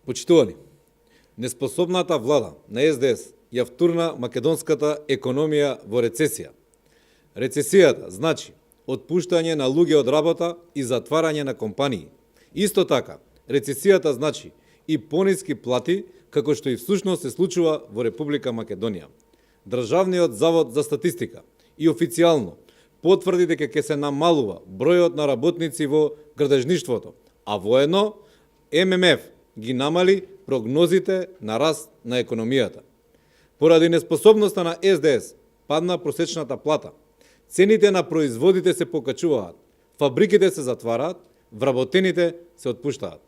Почитувани, неспособната влада на СДС ја втурна македонската економија во рецесија. Рецесијата значи отпуштање на луѓе од работа и затварање на компании. Исто така, рецесијата значи и пониски плати, како што и всушност се случува во Република Македонија. Државниот завод за статистика и официјално потврди дека ќе се намалува бројот на работници во градежништвото, а воедно ММФ ги намали прогнозите на раст на економијата. Поради неспособноста на СДС падна просечната плата, цените на производите се покачуваат, фабриките се затвараат, вработените се отпуштаат.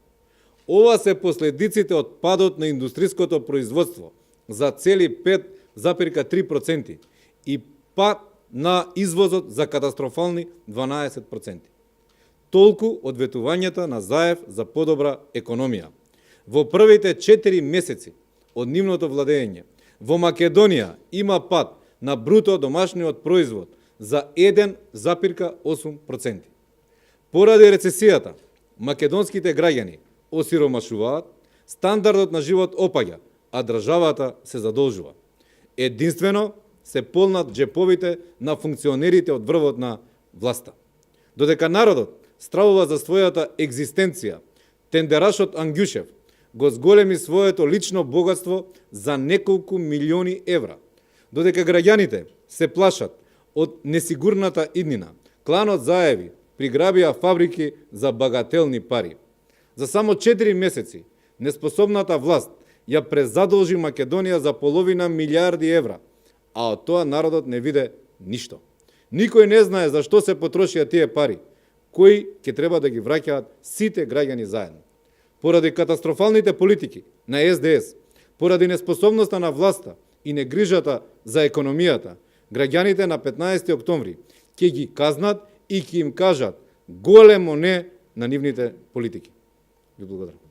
Ова се последиците од падот на индустриското производство за цели 5,3% и пад на извозот за катастрофални 12%. Толку од ветувањата на Заев за подобра економија. Во првите 4 месеци од нивното владење, во Македонија има пад на бруто домашниот производ за 1,8%. Поради рецесијата, македонските граѓани осиромашуваат, стандардот на живот опаѓа, а државата се задолжува. Единствено се полнат джеповите на функционерите од врвот на власта. Додека народот стравува за својата екзистенција, тендерашот Ангјушев го зголеми своето лично богатство за неколку милиони евра. Додека граѓаните се плашат од несигурната иднина, кланот Заеви приграбија фабрики за багателни пари. За само 4 месеци неспособната власт ја презадолжи Македонија за половина милиарди евра, а од тоа народот не виде ништо. Никој не знае за што се потрошија тие пари, кои ќе треба да ги враќаат сите граѓани заедно. Поради катастрофалните политики на СДС, поради неспособноста на власта и негрижата за економијата, граѓаните на 15 октомври ќе ги казнат и ќе им кажат големо не на нивните политики. Ви благодарам.